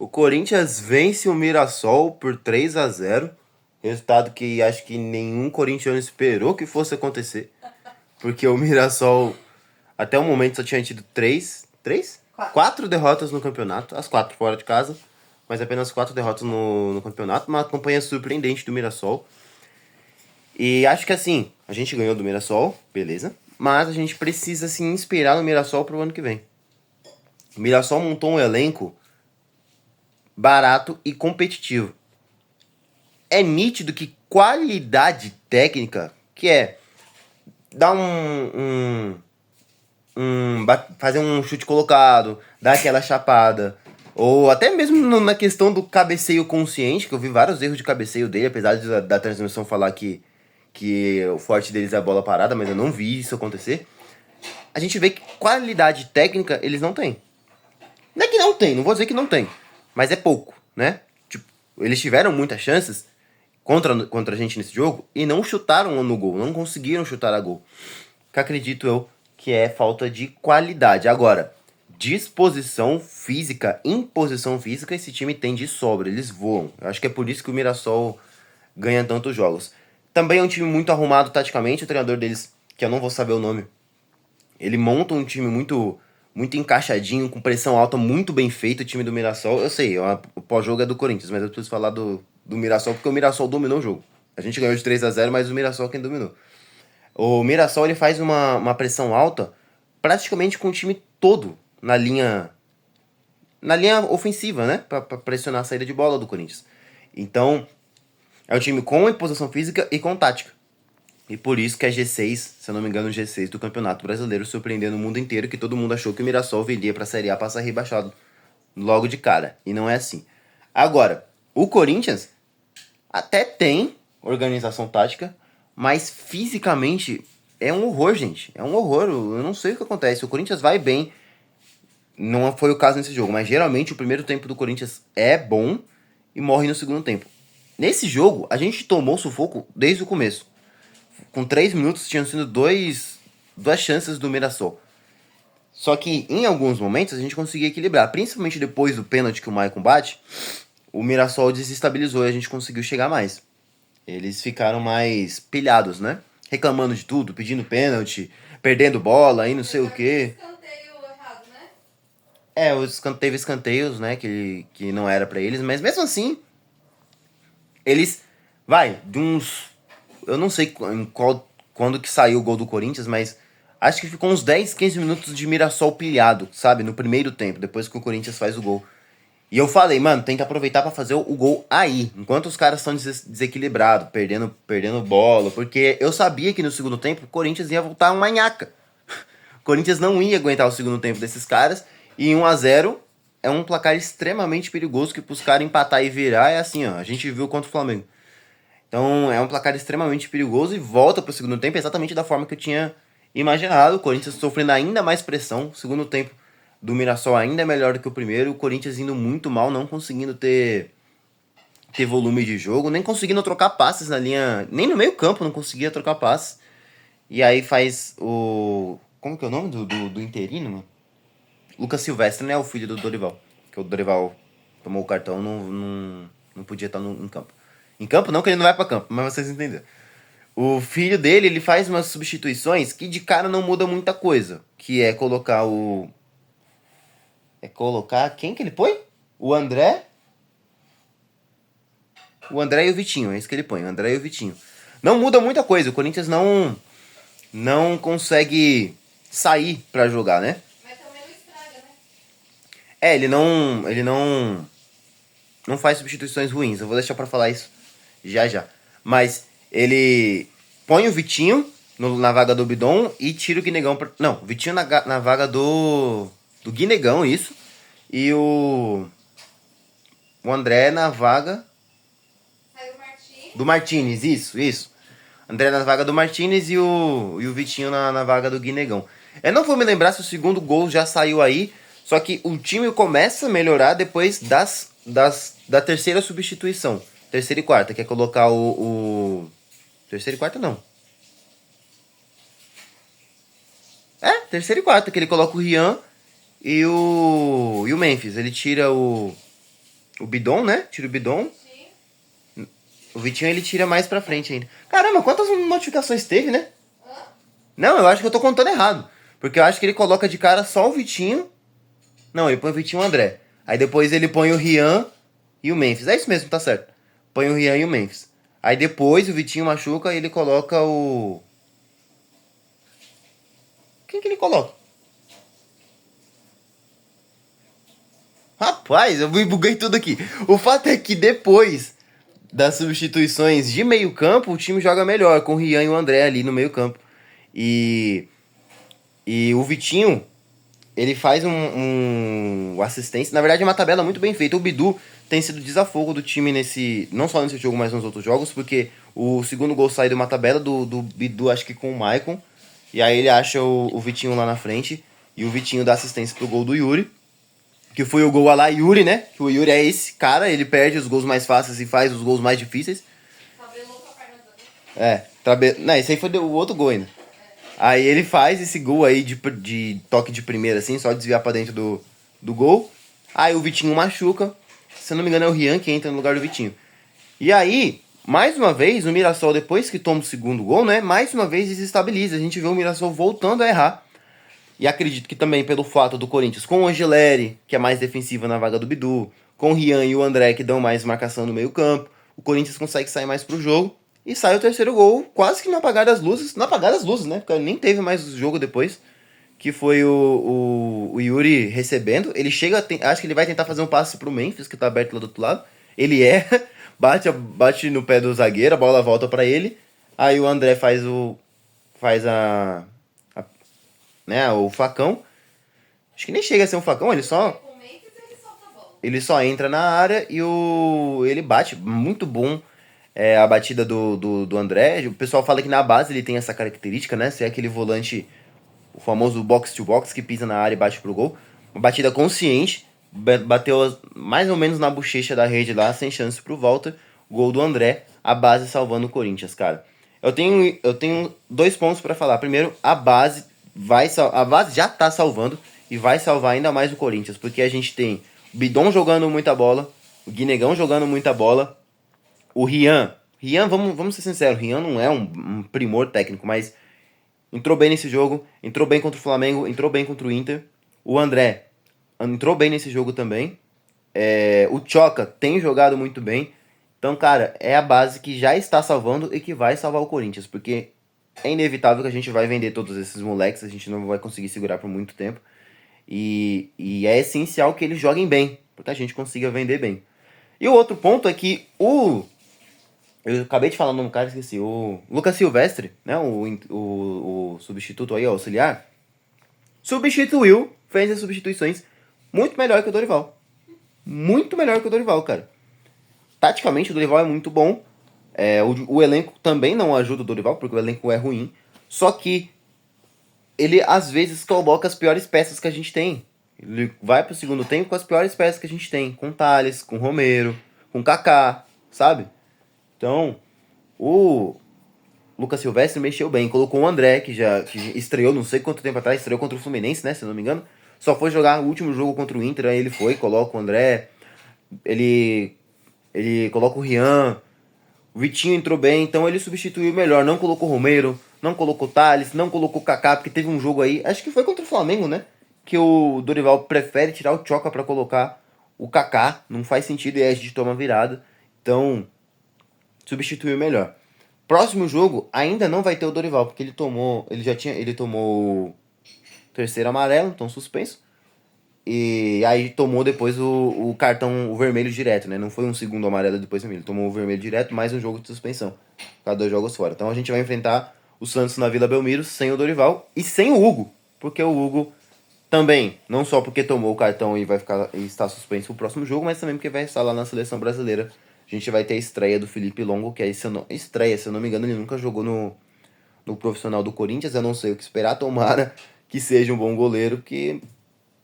O Corinthians vence o Mirassol por 3-0. Resultado que acho que nenhum corintiano esperou que fosse acontecer. Porque o Mirassol, até o momento, só tinha tido quatro derrotas no campeonato. As 4 fora de casa. Mas apenas 4 derrotas no campeonato. Uma campanha surpreendente do Mirassol. E acho que assim, a gente ganhou do Mirassol, beleza. Mas a gente precisa se inspirar no Mirassol pro ano que vem. O Mirassol montou um elenco barato e competitivo. É nítido que qualidade técnica, que é dar fazer um chute colocado, dar aquela chapada, ou até mesmo na questão do cabeceio consciente, que eu vi vários erros de cabeceio dele, apesar da transmissão falar que o forte deles é a bola parada, mas eu não vi isso acontecer. A gente vê que qualidade técnica eles não têm. Não é que não tem, não vou dizer que não tem, mas é pouco, né? Tipo, eles tiveram muitas chances contra a gente nesse jogo e não chutaram no gol, não conseguiram chutar a gol. Que acredito eu que é falta de qualidade. Agora, disposição física, imposição física, esse time tem de sobra, eles voam. Eu acho que é por isso que o Mirassol ganha tantos jogos. Também é um time muito arrumado taticamente, o treinador deles, que eu não vou saber o nome, ele monta um time muito encaixadinho, com pressão alta, muito bem feito, o time do Mirassol. Eu sei, o pós-jogo é do Corinthians, mas eu preciso falar do Mirassol, porque o Mirassol dominou o jogo. A gente ganhou de 3-0, mas o Mirassol é quem dominou. O Mirassol ele faz uma pressão alta praticamente com o time todo na linha ofensiva, né? Pra pressionar a saída de bola do Corinthians. Então, é um time com imposição física e com tática. E por isso que é G6, se eu não me engano, G6 do Campeonato Brasileiro, surpreendendo o mundo inteiro, que todo mundo achou que o Mirassol viria pra Série A passar rebaixado logo de cara. E não é assim. Agora, o Corinthians até tem organização tática, mas fisicamente é um horror, gente. É um horror. Eu não sei o que acontece. O Corinthians vai bem. Não foi o caso nesse jogo, mas geralmente o primeiro tempo do Corinthians é bom e morre no segundo tempo. Nesse jogo, a gente tomou sufoco desde o começo. Com 3 minutos tinham sido duas chances do Mirassol. Só que em alguns momentos a gente conseguia equilibrar. Principalmente depois do pênalti que o Maicon bate, o Mirassol desestabilizou e a gente conseguiu chegar mais. Eles ficaram mais pilhados, né? Reclamando de tudo, pedindo pênalti, perdendo bola e não sei o quê. Teve escanteios, né? Que não era pra eles, mas mesmo assim, eles. Vai, de uns. Eu não sei quando que saiu o gol do Corinthians, mas acho que ficou uns 10, 15 minutos de Mirassol pilhado, sabe? No primeiro tempo, depois que o Corinthians faz o gol. E eu falei, mano, tem que aproveitar pra fazer o gol aí, enquanto os caras estão desequilibrados, perdendo bola, porque eu sabia que no segundo tempo o Corinthians ia voltar uma nhaca. O Corinthians não ia aguentar o segundo tempo desses caras, e 1-0 é um placar extremamente perigoso que pros caras empatar e virar é assim, ó, a gente viu contra o Flamengo. Então é um placar extremamente perigoso e volta pro segundo tempo exatamente da forma que eu tinha imaginado. O Corinthians sofrendo ainda mais pressão. O segundo tempo do Mirassol ainda é melhor do que o primeiro. O Corinthians indo muito mal, não conseguindo ter volume de jogo, nem conseguindo trocar passes na linha. Nem no meio campo não conseguia trocar passes. E aí faz o. Como que é o nome do interino, mano? Lucas Silvestre, né? O filho do Dorival. Que o Dorival tomou o cartão, não podia estar em campo. Em campo não, que ele não vai pra campo, mas vocês entenderam. O filho dele, ele faz umas substituições que de cara não muda muita coisa. Que é colocar o... É colocar... Quem que ele põe? O André. O André e o Vitinho, é isso que ele põe. O André e o Vitinho. Não muda muita coisa. O Corinthians não consegue sair pra jogar, né? Mas também não estraga, né? Ele não faz substituições ruins. Eu vou deixar pra falar isso já. Mas ele põe o Vitinho na vaga do Bidon e tira o Guinegão. Não, o Vitinho na vaga do Guinegão, isso. E o André na vaga Saiu o Martins. do Martinez, isso. André na vaga do Martinez e o Vitinho na vaga do Guinegão. Eu não vou me lembrar se o segundo gol já saiu aí, só que o time começa a melhorar depois da terceira substituição. Terceira e quarta, que é colocar Terceira e quarta não. Terceira e quarta, que ele coloca o Rian e o Memphis. Ele tira o O Bidon, né? Tira o Bidon. Vitinho. O Vitinho ele tira mais pra frente ainda. Caramba, quantas notificações teve, né? Hã? Não, eu acho que eu tô contando errado. Porque eu acho que ele coloca de cara só o Vitinho. Não, ele põe o Vitinho e o André. Aí depois ele põe o Rian e o Memphis. É isso mesmo, tá certo. Põe o Rian e o Memphis. Aí depois o Vitinho machuca e ele coloca o... Quem que ele coloca? Rapaz, eu me buguei tudo aqui. O fato é que depois das substituições de meio campo, o time joga melhor, com o Rian e o André ali no meio campo. E, e o Vitinho, ele faz um assistência. Na verdade, é uma tabela muito bem feita. O Bidu tem sido desafogo do time nesse. Não só nesse jogo, mas nos outros jogos, porque o segundo gol sai de uma tabela do Bidu, acho que com o Maicon. E aí ele acha o Vitinho lá na frente. E o Vitinho dá assistência pro gol do Yuri. Que foi o gol a lá Yuri, né? Que o Yuri é esse cara, ele perde os gols mais fáceis e faz os gols mais difíceis. Tabelou com a perna do Não, esse aí foi o outro gol ainda. Aí ele faz esse gol aí de toque de primeira, assim, só desviar pra dentro do gol. Aí o Vitinho machuca. Se eu não me engano, é o Rian que entra no lugar do Vitinho. E aí, mais uma vez, o Mirassol, depois que toma o segundo gol, né? Mais uma vez desestabiliza. A gente vê o Mirassol voltando a errar. E acredito que também pelo fato do Corinthians com o Angeleri, que é mais defensiva na vaga do Bidu, com o Rian e o André, que dão mais marcação no meio campo, o Corinthians consegue sair mais pro jogo. E sai o terceiro gol, quase que no apagar das luzes. No apagar das luzes, né? Porque nem teve mais jogo depois. Que foi o Yuri recebendo. Ele chega, acho que ele vai tentar fazer um passe pro Memphis, que tá aberto lá do outro lado. Ele erra, bate no pé do zagueiro, a bola volta pra ele. Aí o André faz né, o facão. Acho que nem chega a ser um facão, Com o Memphis ele solta a bola. ele só entra na área e ele bate. Muito bom a batida do André. O pessoal fala que na base ele tem essa característica, né? Ser aquele volante, o famoso box to box, que pisa na área e bate pro gol. Uma batida consciente, bateu mais ou menos na bochecha da rede lá, sem chance pro Walter. Gol do André, a base salvando o Corinthians, cara. Eu tenho 2 pontos pra falar. Primeiro, a base já tá salvando e vai salvar ainda mais o Corinthians, porque a gente tem o Bidon jogando muita bola, o Guinegão jogando muita bola, o Rian, vamos ser sinceros, o Rian não é um primor técnico, mas entrou bem nesse jogo, entrou bem contra o Flamengo, entrou bem contra o Inter, o André entrou bem nesse jogo também, o Choca tem jogado muito bem, então, cara, é a base que já está salvando e que vai salvar o Corinthians, porque é inevitável que a gente vai vender todos esses moleques, a gente não vai conseguir segurar por muito tempo. E é essencial que eles joguem bem, para que a gente consiga vender bem. E o outro ponto é que eu acabei de falar o nome do cara, esqueci. O Lucas Silvestre, né? O substituto aí, o auxiliar, fez as substituições muito melhor que o Dorival. Muito melhor que o Dorival, cara. Taticamente, o Dorival é muito bom. O elenco também não ajuda o Dorival, porque o elenco é ruim. Só que ele, às vezes, coloca as piores peças que a gente tem. Ele vai pro segundo tempo com as piores peças que a gente tem. Com Thales, com Romero, com Kaká, sabe? Então, o Lucas Silvestre mexeu bem. Colocou o André, que estreou não sei quanto tempo atrás. Estreou contra o Fluminense, né? Se eu não me engano. Só foi jogar o último jogo contra o Inter. Aí ele foi, coloca o André. Ele coloca o Rian. O Vitinho entrou bem, então ele substituiu melhor. Não colocou Romero, não colocou Thales, não colocou Kaká, porque teve um jogo aí, acho que foi contra o Flamengo, né? Que o Dorival prefere tirar o Choca pra colocar o Kaká. Não faz sentido e aí a gente toma virada. Então, substituiu melhor. Próximo jogo ainda não vai ter o Dorival, porque ele tomou o terceiro amarelo, então suspenso. E aí tomou depois o cartão, o vermelho direto, né? Não foi um segundo amarelo depois vermelho. Ele tomou o vermelho direto, mais um jogo de suspensão. Ficar 2 jogos fora. Então a gente vai enfrentar o Santos na Vila Belmiro sem o Dorival e sem o Hugo. Porque o Hugo também, não só porque tomou o cartão e está suspenso o próximo jogo, mas também porque vai estar lá na seleção brasileira. A gente vai ter a estreia do Felipe Longo, que é estreia, se eu não me engano, ele nunca jogou no profissional do Corinthians. Eu não sei o que esperar, tomara que seja um bom goleiro, que,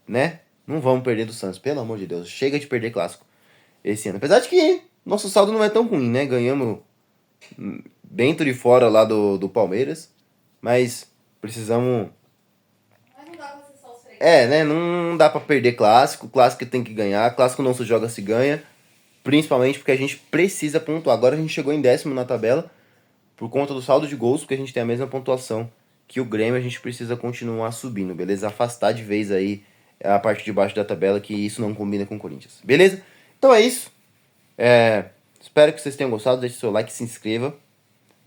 né? Não vamos perder do Santos, pelo amor de Deus. Chega de perder clássico esse ano. Apesar de que nosso saldo não é tão ruim, né? Ganhamos dentro e fora lá do Palmeiras. Mas precisamos... Mas não dá pra ser só os fregueses. né? Não dá pra perder clássico. Clássico tem que ganhar. Clássico não se joga, se ganha. Principalmente porque a gente precisa pontuar. Agora a gente chegou em 10º na tabela por conta do saldo de gols, porque a gente tem a mesma pontuação que o Grêmio. A gente precisa continuar subindo, beleza? Afastar de vez aí a parte de baixo da tabela, que isso não combina com o Corinthians, beleza? Então é isso. Espero que vocês tenham gostado. Deixe seu like, se inscreva.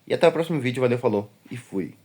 E até o próximo vídeo. Valeu, falou e fui.